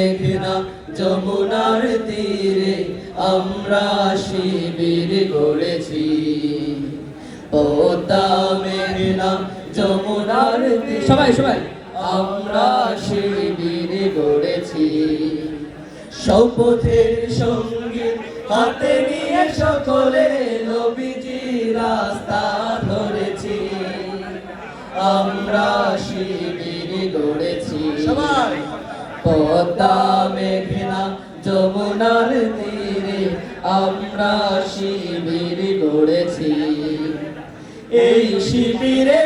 মেঘনা যমুনার তীরে আমরা শিবির গড়েছি। পদ্মা মেঘনা যমুনার তীরে সবাই আমরা শিবির গড়েছি। শপথের সঙ্গীত হাতে নিয়ে সকলে নবীজি রাস্তা ধরেছি। আমরা শিবির গড়েছি। সবাই পদ্মা মেঘনা যমুনার তীরে আমরা শিবির গড়েছি। এই শিবিরে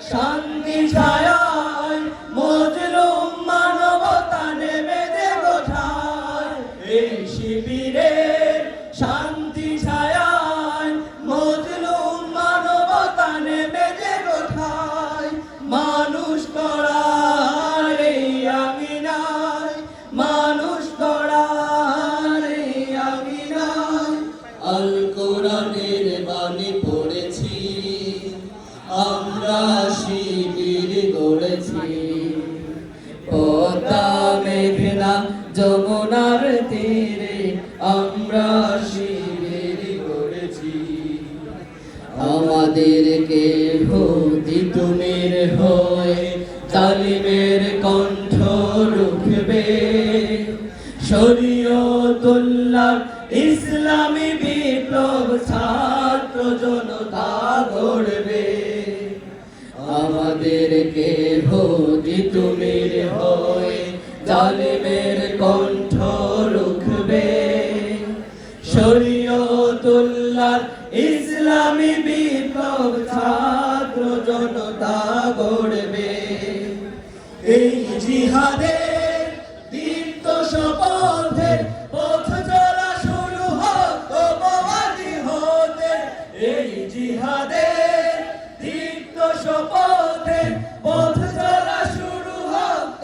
শান্তি ছায়ায় মজলুম মানবতা নেমে দেবঠায়। এই শিবিরে শান্তি ছায়ায় মজলুম মানবতা নেমে দেবঠায়। মানুষ করার এই আঙিনায়, মানুষ করার এই আঙিনায় আল কোরআনের বাণী পড়েছি। আমরা শিবির গড়েছি। পদ্মা মেঘনা যমুনার তীরে আমরা শিবির গড়েছি। আমাদেরকে তিতুমির হয়ে জালিমের কণ্ঠ রুখবে। শরীয়তুল্লাহ ইসলামী বিপ্লব ছাত্র জনতা গড়বে। আমাদেরকে তিতুমির হয়ে জালিমের কণ্ঠ রুখবে। শরীয়তুল্লাহ ইসলামী বিপ্লব ছাত্র জনতা গড়বে। এই জিহাদের দীপ্ত শপথের পথ চলা শুরু হোক আজি হতে। এই জিহাদের দীপ্ত শপথের পথ চলা শুরু হোক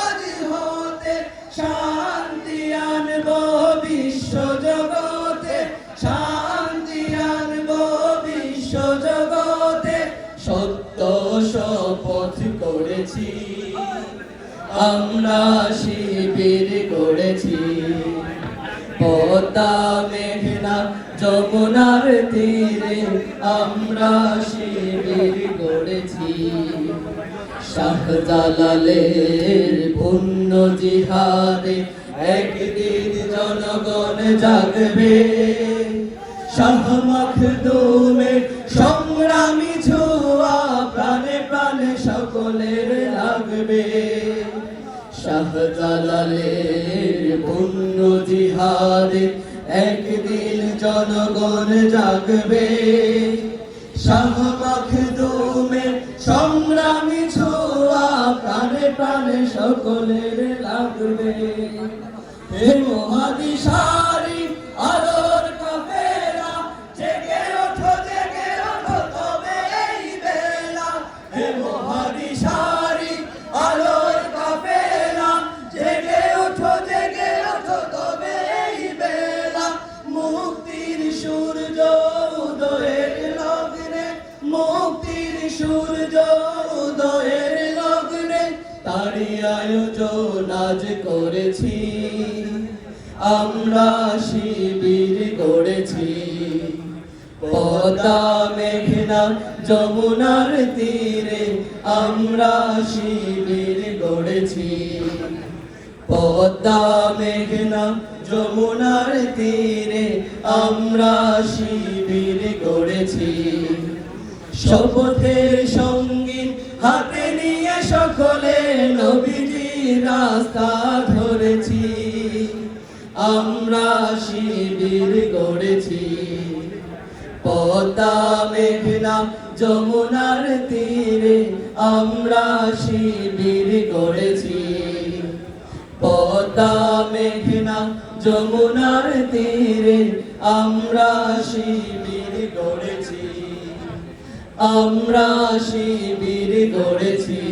আজি হতে। শান্তি আনব বিশ্ব জগতে, শান্তি আনব বিশ্ব জগতে। সত্য শপথ করেছি, আমরা শিবির গড়েছি। পদ্মা মেঘনা যমুনার তীরে আমরা শিবির গড়েছি। শাহজালালের পুণ্য জিহাদে একদিন জনগণ জাগবে। শাহ মখদুমের সংগ্রামী ছোঁয়া প্রাণে প্রাণে সকলের লাগবে। শাহজালালের পুণ্য জিহাদে একদিন জনগণ জাগবে। শাহ মখদুমের সংগ্রামী ছোঁয়া প্রাণে প্রাণে সকলের লাগবে। হে মহাদিশারি আলোর কাফেলা, জেগে ওঠো তবে এই বেলা। হে মহাদিশারি আলোর কাফেলা, জেগে ওঠো তবে এই বেলা। মুক্তির সূর্য উদয়ের লগ্নে, মুক্তির সূর্য উদয়ের লগ্নে তারই আয়োজন আজ করেছি। আমরা শিবির গড়েছি। পদ্মা মেঘনা যমুনার তীরে আমরা শিবির গড়েছি। পদ্মা মেঘনা যমুনার তীরে আমরা শিবির গড়েছি। শপথের সঙ্গীত হাতে নিয়ে সকলে নবীজি রাস্তা ধরেছি। আমরা শিবির গড়েছি। পদ্মা মেঘনা যমুনার তীরে আমরা শিবির গড়েছি। পদ্মা মেঘনা যমুনার তীরে আমরা শিবির গড়েছি। আমরা শিবির গড়েছি।